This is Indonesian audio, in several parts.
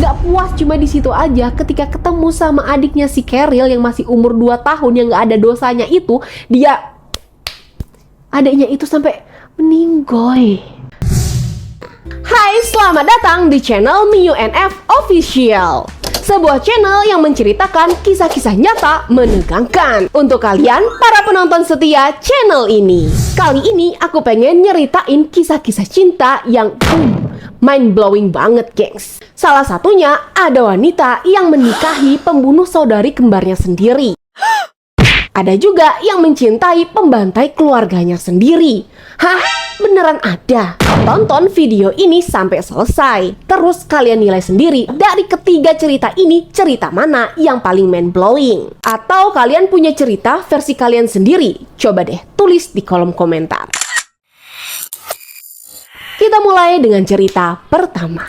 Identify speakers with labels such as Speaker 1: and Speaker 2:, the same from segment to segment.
Speaker 1: Nggak puas cuma di situ aja, ketika ketemu sama adiknya si Cheryl yang masih umur 2 tahun yang nggak ada dosanya itu, adiknya itu sampai meninggoy. Hai, selamat datang di channel MIUNF Official, sebuah channel yang menceritakan kisah-kisah nyata menegangkan untuk kalian para penonton setia channel ini. Kali ini aku pengen nyeritain kisah-kisah cinta yang mind-blowing banget, gengs. Salah satunya ada wanita yang menikahi pembunuh saudari kembarnya sendiri. Ada juga yang mencintai pembantai keluarganya sendiri. Hah? Beneran ada? Tonton video ini sampai selesai. Terus kalian nilai sendiri dari ketiga cerita ini, cerita mana yang paling mind-blowing. Atau kalian punya cerita versi kalian sendiri? Coba deh tulis di kolom komentar. Kita mulai dengan cerita pertama.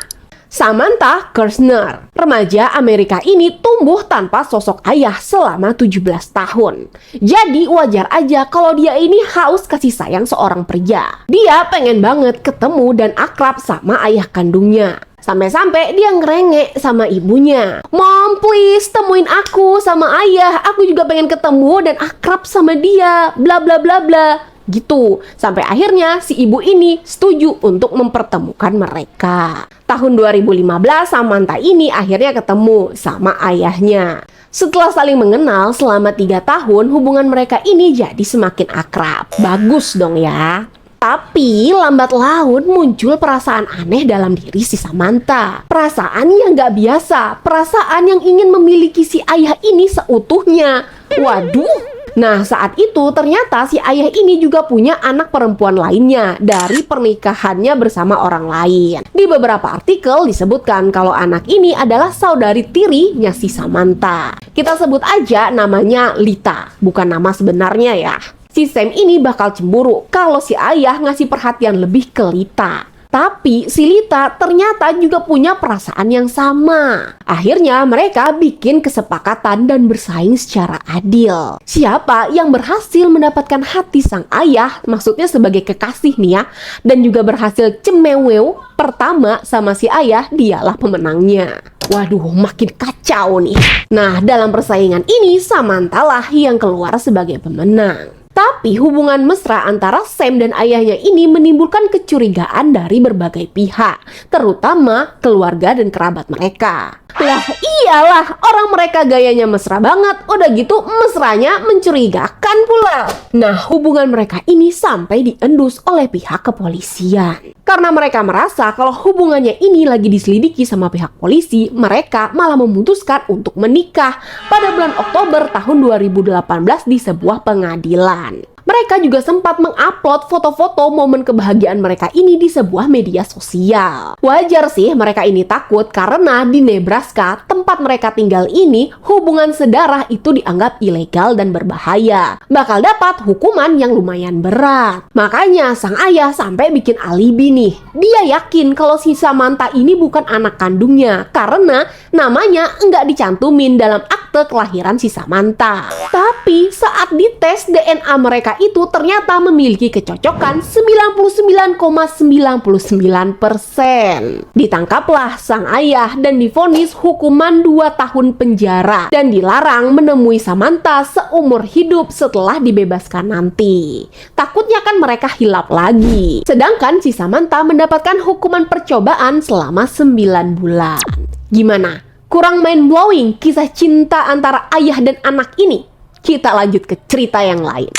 Speaker 1: Samantha Kersner, remaja Amerika ini tumbuh tanpa sosok ayah selama 17 tahun. Jadi wajar aja kalau dia ini haus kasih sayang seorang pria. Dia pengen banget ketemu dan akrab sama ayah kandungnya. Sampai-sampai dia ngerengek sama ibunya. "Mom, please temuin aku sama ayah. Aku juga pengen ketemu dan akrab sama dia. Bla bla bla bla." Gitu. Sampai akhirnya si ibu ini setuju untuk mempertemukan mereka. Tahun 2015 Samantha ini akhirnya ketemu sama ayahnya. Setelah saling mengenal selama 3 tahun, hubungan mereka ini jadi semakin akrab. Bagus dong ya. Tapi lambat laun muncul perasaan aneh dalam diri si Samantha. Perasaan yang gak biasa. Perasaan yang ingin memiliki si ayah ini seutuhnya. Waduh. Nah, saat itu ternyata si ayah ini juga punya anak perempuan lainnya dari pernikahannya bersama orang lain. Di beberapa artikel disebutkan kalau anak ini adalah saudari tirinya si Samantha. Kita sebut aja namanya Lita, bukan nama sebenarnya ya. Si Sam ini bakal cemburu kalau si ayah ngasih perhatian lebih ke Lita. Tapi si Lita ternyata juga punya perasaan yang sama. Akhirnya mereka bikin kesepakatan dan bersaing secara adil. Siapa yang berhasil mendapatkan hati sang ayah, maksudnya sebagai kekasih nih ya, dan juga berhasil cemewew pertama sama si ayah, dialah pemenangnya. Waduh, makin kacau nih. Nah, dalam persaingan ini Samantha lah yang keluar sebagai pemenang. Tapi hubungan mesra antara Sam dan ayahnya ini menimbulkan kecurigaan dari berbagai pihak, terutama keluarga dan kerabat mereka. Lah iyalah, orang mereka gayanya mesra banget, udah gitu mesranya mencurigakan pula. Nah, hubungan mereka ini sampai diendus oleh pihak kepolisian. Karena mereka merasa kalau hubungannya ini lagi diselidiki sama pihak polisi, mereka malah memutuskan untuk menikah pada bulan Oktober tahun 2018 di sebuah pengadilan. Mereka juga sempat mengupload foto-foto momen kebahagiaan mereka ini di sebuah media sosial. Wajar sih mereka ini takut karena di Nebraska, tempat mereka tinggal ini, hubungan sedarah itu dianggap ilegal dan berbahaya. Bakal dapat hukuman yang lumayan berat. Makanya sang ayah sampai bikin alibi nih. Dia yakin kalau si Samantha ini bukan anak kandungnya karena namanya nggak dicantumin dalam akte kelahiran si Samantha. Tapi saat dites DNA mereka itu ternyata memiliki kecocokan 99,99%. Ditangkaplah sang ayah dan divonis hukuman 2 tahun penjara dan dilarang menemui Samantha seumur hidup setelah dibebaskan nanti. Takutnya kan mereka hilap lagi. Sedangkan si Samantha mendapatkan hukuman percobaan selama 9 bulan. Gimana? Kurang mind-blowing kisah cinta antara ayah dan anak ini? Kita lanjut ke cerita yang lain.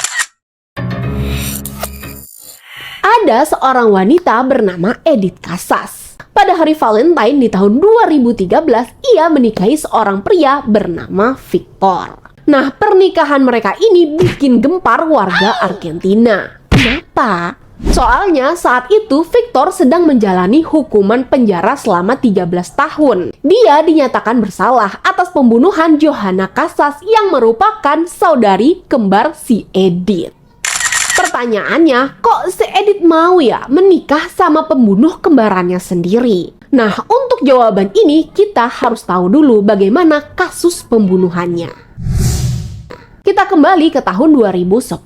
Speaker 1: Ada seorang wanita bernama Edith Casas. Pada hari Valentine di tahun 2013, ia menikahi seorang pria bernama Victor. Nah, pernikahan mereka ini bikin gempar warga Argentina. Kenapa? Soalnya saat itu Victor sedang menjalani hukuman penjara selama 13 tahun. Dia dinyatakan bersalah atas pembunuhan Johanna Casas yang merupakan saudari kembar si Edith. Pertanyaannya, kok si Edith mau ya menikah sama pembunuh kembarannya sendiri? Nah, untuk jawaban ini kita harus tahu dulu bagaimana kasus pembunuhannya. Kita kembali ke tahun 2010.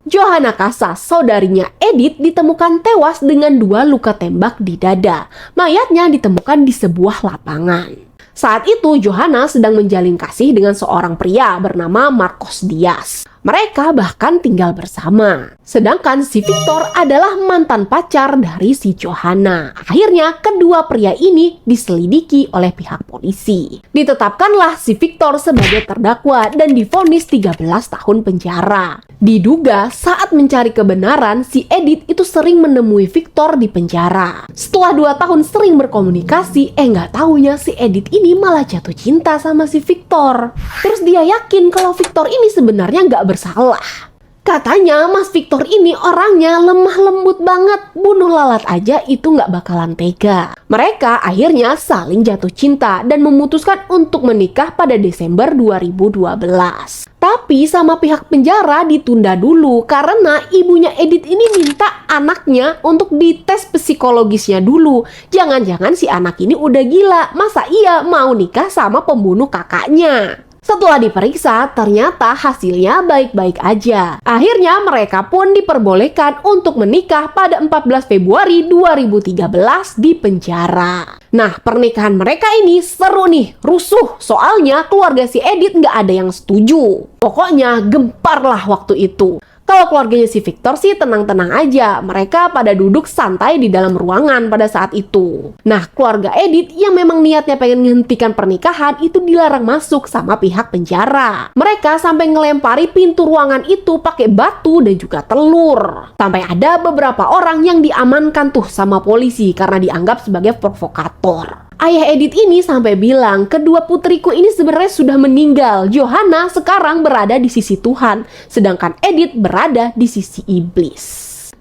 Speaker 1: Johanna Casas, saudarinya Edith, ditemukan tewas dengan 2 luka tembak di dada. Mayatnya ditemukan di sebuah lapangan. Saat itu Johanna sedang menjalin kasih dengan seorang pria bernama Marcos Diaz. Mereka bahkan tinggal bersama. Sedangkan si Victor adalah mantan pacar dari si Johanna. Akhirnya kedua pria ini diselidiki oleh pihak polisi. Ditetapkanlah si Victor sebagai terdakwa dan divonis 13 tahun penjara. Diduga saat mencari kebenaran, si Edith itu sering menemui Victor di penjara. Setelah 2 tahun sering berkomunikasi, nggak taunya si Edith ini malah jatuh cinta sama si Victor. Terus dia yakin kalau Victor ini sebenarnya nggak bersalah. Katanya Mas Victor ini orangnya lemah lembut banget, bunuh lalat aja itu nggak bakalan tega. Mereka akhirnya saling jatuh cinta dan memutuskan untuk menikah pada Desember 2012. Tapi sama pihak penjara ditunda dulu karena ibunya Edith ini minta anaknya untuk dites psikologisnya dulu. Jangan-jangan si anak ini udah gila, masa iya mau nikah sama pembunuh kakaknya? Setelah diperiksa, ternyata hasilnya baik-baik aja. Akhirnya mereka pun diperbolehkan untuk menikah pada 14 Februari 2013 di penjara. Nah, pernikahan mereka ini seru nih, rusuh. Soalnya keluarga si Edith nggak ada yang setuju. Pokoknya gempar lah waktu itu. Kalau keluarganya si Victor sih tenang-tenang aja. Mereka pada duduk santai di dalam ruangan pada saat itu. Nah, keluarga Edith yang memang niatnya pengen menghentikan pernikahan itu dilarang masuk sama pihak penjara. Mereka sampai ngelempari pintu ruangan itu pakai batu dan juga telur. Sampai ada beberapa orang yang diamankan tuh sama polisi karena dianggap sebagai provokator. Ayah Edith ini sampai bilang, kedua putriku ini sebenarnya sudah meninggal. Johanna sekarang berada di sisi Tuhan, sedangkan Edith berada di sisi iblis.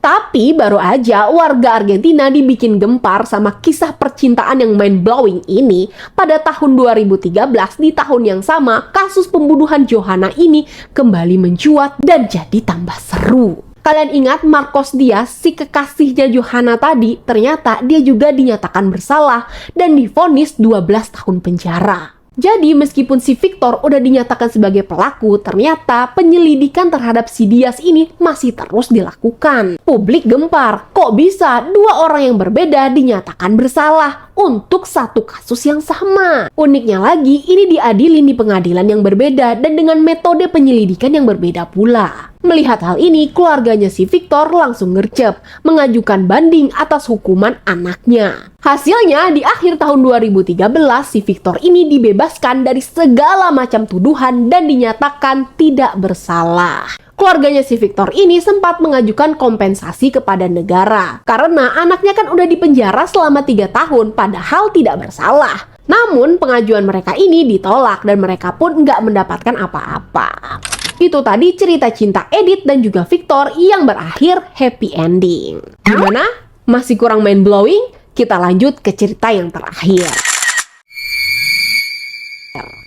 Speaker 1: Tapi baru aja warga Argentina dibikin gempar sama kisah percintaan yang mind-blowing ini. Pada tahun 2013, di tahun yang sama, kasus pembunuhan Johanna ini kembali mencuat dan jadi tambah seru. Kalian ingat Marcos Diaz, si kekasihnya Johanna tadi, ternyata dia juga dinyatakan bersalah dan divonis 12 tahun penjara. Jadi meskipun si Victor udah dinyatakan sebagai pelaku, ternyata penyelidikan terhadap si Diaz ini masih terus dilakukan. Publik gempar, kok bisa 2 orang yang berbeda dinyatakan bersalah untuk satu kasus yang sama. Uniknya lagi, ini diadilin di pengadilan yang berbeda dan dengan metode penyelidikan yang berbeda pula. Melihat hal ini, keluarganya si Victor langsung gercep, mengajukan banding atas hukuman anaknya. Hasilnya, di akhir tahun 2013, si Victor ini dibebaskan dari segala macam tuduhan dan dinyatakan tidak bersalah. Keluarganya si Victor ini sempat mengajukan kompensasi kepada negara karena anaknya kan udah dipenjara selama 3 tahun padahal tidak bersalah. Namun pengajuan mereka ini ditolak dan mereka pun nggak mendapatkan apa-apa. Itu tadi cerita cinta Edith dan juga Victor yang berakhir happy ending. Gimana? Masih kurang mind-blowing? Kita lanjut ke cerita yang terakhir.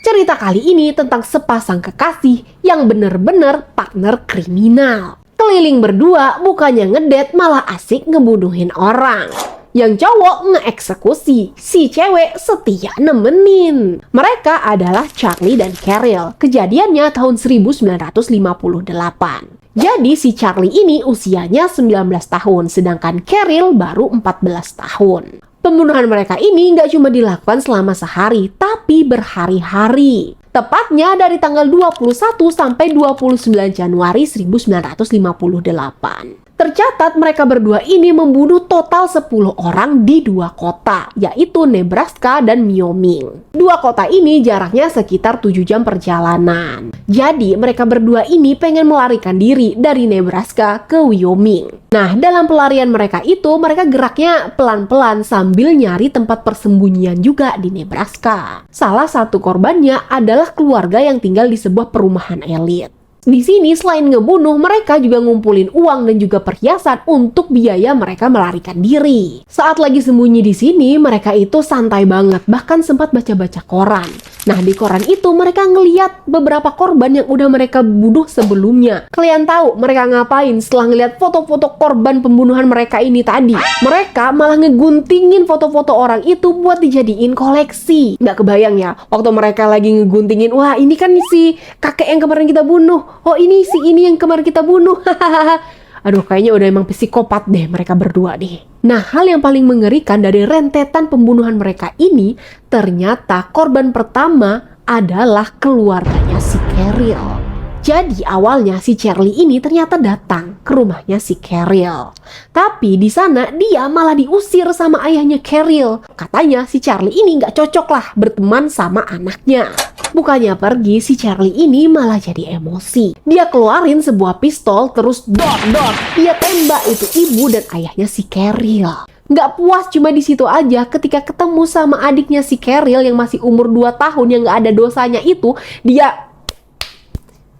Speaker 1: Cerita kali ini tentang sepasang kekasih yang bener-bener partner kriminal. Keliling berdua, bukannya ngedet malah asik ngebunuhin orang. Yang cowok ngeeksekusi, si cewek setia nemenin. Mereka adalah Charlie dan Cheryl. Kejadiannya tahun 1958. Jadi si Charlie ini usianya 19 tahun, sedangkan Cheryl baru 14 tahun. Pembunuhan mereka ini nggak cuma dilakukan selama sehari, tapi berhari-hari. Tepatnya dari tanggal 21 sampai 29 Januari 1958. Tercatat mereka berdua ini membunuh total 10 orang di 2 kota, yaitu Nebraska dan Wyoming. 2 kota ini jaraknya sekitar 7 jam perjalanan. Jadi mereka berdua ini pengen melarikan diri dari Nebraska ke Wyoming. Nah, dalam pelarian mereka itu, mereka geraknya pelan-pelan sambil nyari tempat persembunyian juga di Nebraska. Salah satu korbannya adalah keluarga yang tinggal di sebuah perumahan elit. Di sini selain ngebunuh, mereka juga ngumpulin uang dan juga perhiasan untuk biaya mereka melarikan diri. Saat lagi sembunyi di sini, mereka itu santai banget, bahkan sempat baca-baca koran. Nah, di koran itu mereka ngeliat beberapa korban yang udah mereka bunuh sebelumnya. Kalian tahu mereka ngapain setelah ngeliat foto-foto korban pembunuhan mereka ini tadi? Mereka malah ngeguntingin foto-foto orang itu buat dijadiin koleksi. Nggak kebayang ya, waktu mereka lagi ngeguntingin, wah ini kan si kakek yang kemarin kita bunuh. Oh ini si ini yang kemarin kita bunuh. Aduh, kayaknya udah emang psikopat deh mereka berdua nih. Nah, hal yang paling mengerikan dari rentetan pembunuhan mereka ini, ternyata korban pertama adalah keluarganya si Cheryl. Jadi awalnya si Charlie ini ternyata datang ke rumahnya si Cheryl. Tapi di sana dia malah diusir sama ayahnya Cheryl. Katanya si Charlie ini nggak cocok lah berteman sama anaknya. Bukannya pergi, si Charlie ini malah jadi emosi. Dia keluarin sebuah pistol terus dor. Dia tembak itu ibu dan ayahnya si Cheryl. Nggak puas cuma di situ aja, ketika ketemu sama adiknya si Cheryl yang masih umur 2 tahun yang nggak ada dosanya itu,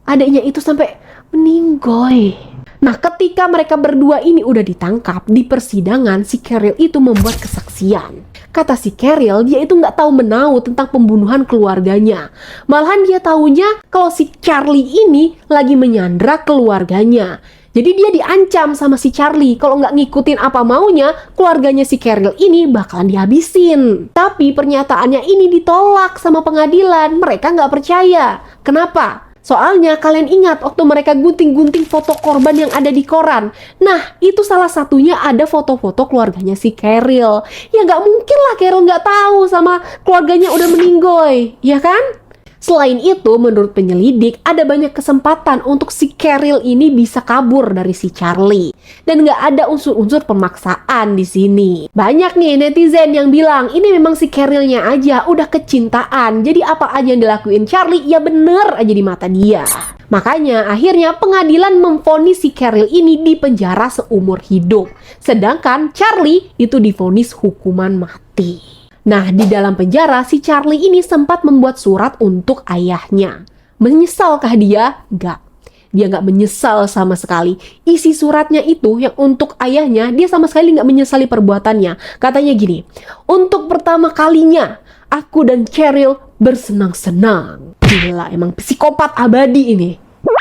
Speaker 1: adiknya itu sampai meninggoy. Nah, ketika mereka berdua ini udah ditangkap di persidangan, si Cheryl itu membuat kesaksian. Kata si Cheryl, dia itu nggak tahu menau tentang pembunuhan keluarganya. Malahan dia taunya kalau si Charlie ini lagi menyandra keluarganya. Jadi dia diancam sama si Charlie, kalau nggak ngikutin apa maunya, keluarganya si Cheryl ini bakalan dihabisin. Tapi pernyataannya ini ditolak sama pengadilan, mereka nggak percaya. Kenapa? Soalnya kalian ingat waktu mereka gunting-gunting foto korban yang ada di koran. Nah, itu salah satunya ada foto-foto keluarganya si Cheryl. Ya nggak mungkin lah Cheryl nggak tahu sama keluarganya udah meninggoy, ya kan? Selain itu, menurut penyelidik, ada banyak kesempatan untuk si Cheryl ini bisa kabur dari si Charlie. Dan nggak ada unsur-unsur pemaksaan di sini. Banyak nih netizen yang bilang, ini memang si Cherylnya aja udah kecintaan. Jadi apa aja yang dilakuin Charlie, ya bener aja di mata dia. Makanya akhirnya pengadilan memvonis si Cheryl ini di penjara seumur hidup. Sedangkan Charlie itu divonis hukuman mati. Nah, di dalam penjara, si Charlie ini sempat membuat surat untuk ayahnya. Menyesalkah dia? Enggak. Dia nggak menyesal sama sekali. Isi suratnya itu yang untuk ayahnya, dia sama sekali nggak menyesali perbuatannya. Katanya gini, untuk pertama kalinya, aku dan Cheryl bersenang-senang. Gila, emang psikopat abadi ini.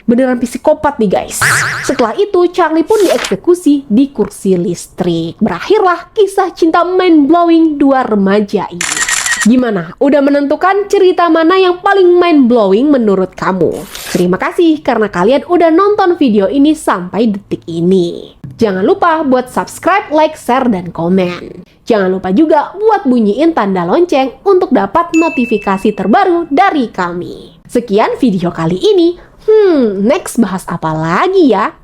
Speaker 1: Beneran psikopat nih guys. Setelah itu Charlie pun dieksekusi di kursi listrik. Berakhirlah kisah cinta mind-blowing dua remaja ini. Gimana? Udah menentukan cerita mana yang paling mind-blowing menurut kamu? Terima kasih karena kalian udah nonton video ini sampai detik ini. Jangan lupa buat subscribe, like, share, dan komen. Jangan lupa juga buat bunyiin tanda lonceng untuk dapat notifikasi terbaru dari kami. Sekian video kali ini. Next bahas apa lagi ya?